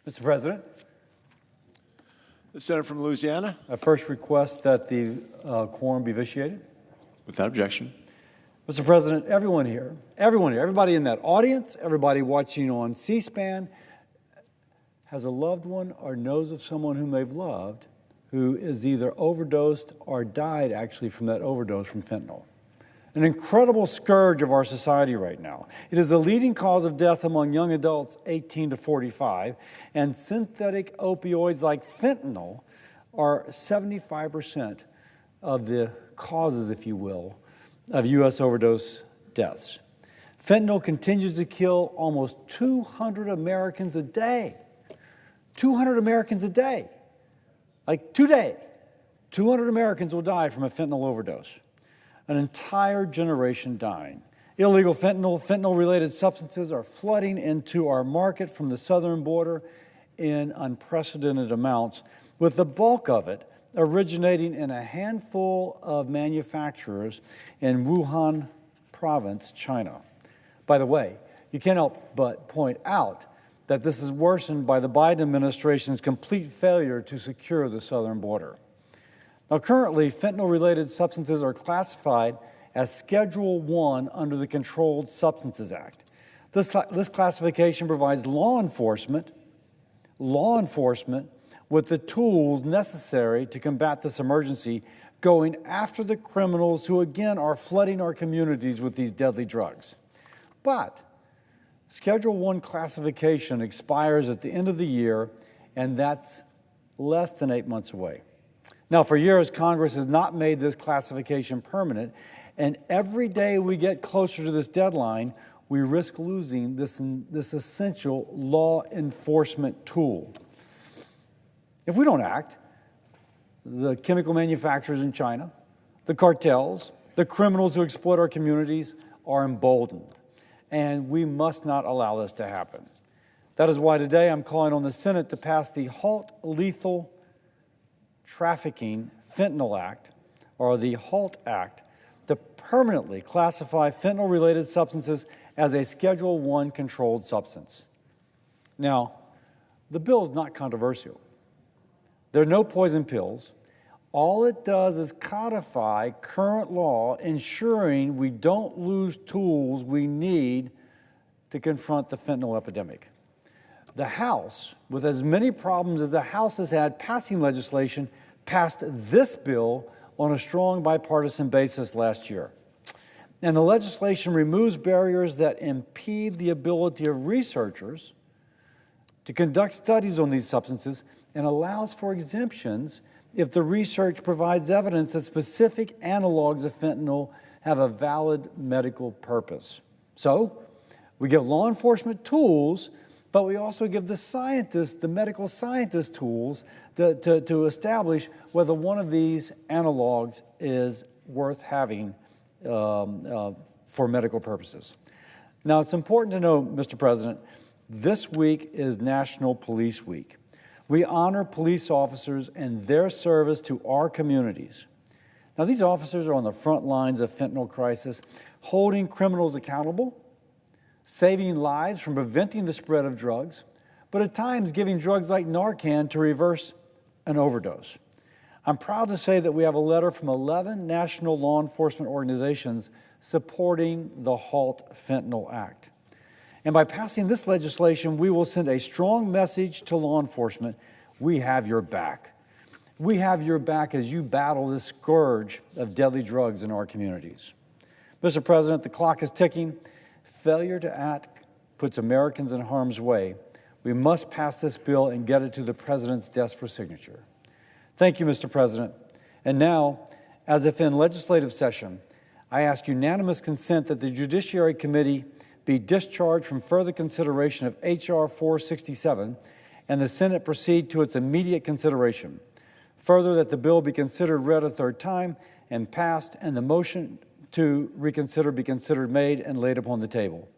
Mr. President, The senator from Louisiana. I first request that the quorum be vitiated. Without objection. Mr. President, everyone here, everybody in that audience, everybody watching on C-SPAN has a loved one or knows of someone whom they've loved who is either overdosed or died actually from that overdose from fentanyl. An incredible scourge of our society right now. It is the leading cause of death among young adults 18 to 45, and synthetic opioids like fentanyl are 75% of the causes, if you will, of U.S. overdose deaths. Fentanyl continues to kill almost 200 Americans a day. 200 Americans a day. Like today, 200 Americans will die from a fentanyl overdose. An entire generation dying. Illegal fentanyl-related substances are flooding into our market from the southern border in unprecedented amounts, with the bulk of it originating in a handful of manufacturers in Wuhan province, China. By the way, you can't help but point out that this is worsened by the Biden administration's complete failure to secure the southern border. Now, currently, fentanyl-related substances are classified as Schedule 1 under the Controlled Substances Act. This classification provides law enforcement with the tools necessary to combat this emergency, going after the criminals who, again, are flooding our communities with these deadly drugs. But Schedule 1 classification expires at the end of the year, and that's less than 8 months away. Now, for years, Congress has not made this classification permanent, and every day we get closer to this deadline, we risk losing this essential law enforcement tool. If we don't act, the chemical manufacturers in China, the cartels, the criminals who exploit our communities are emboldened, and we must not allow this to happen. That is why today I'm calling on the Senate to pass the Halt Lethal Trafficking Fentanyl Act, or the HALT Act, to permanently classify fentanyl-related substances as a Schedule 1 controlled substance. Now, the bill is not controversial. There are no poison pills. All it does is codify current law, ensuring we don't lose tools we need to confront the fentanyl epidemic. The House, with as many problems as the House has had passing legislation, passed this bill on a strong bipartisan basis last year. And the legislation removes barriers that impede the ability of researchers to conduct studies on these substances and allows for exemptions if the research provides evidence that specific analogs of fentanyl have a valid medical purpose. So, we give law enforcement tools, but we also give the scientists, the medical scientists, tools to establish whether one of these analogs is worth having for medical purposes. Now, it's important to know, Mr. President, this week is National Police Week. We honor police officers and their service to our communities. Now, these officers are on the front lines of fentanyl crisis, holding criminals accountable, saving lives from preventing the spread of drugs, but at times giving drugs like Narcan to reverse an overdose. I'm proud to say that we have a letter from 11 national law enforcement organizations supporting the HALT Fentanyl Act. And by passing this legislation, we will send a strong message to law enforcement: we have your back. We have your back as you battle this scourge of deadly drugs in our communities. Mr. President, the clock is ticking. Failure to act puts Americans in harm's way. We must pass this bill and get it to the President's desk for signature. Thank you, Mr. President. And now, as if in legislative session, I ask unanimous consent that the Judiciary Committee be discharged from further consideration of H.R. 467 and the Senate proceed to its immediate consideration. Further, that the bill be considered read a third time and passed, and the motion to reconsider be considered made and laid upon the table.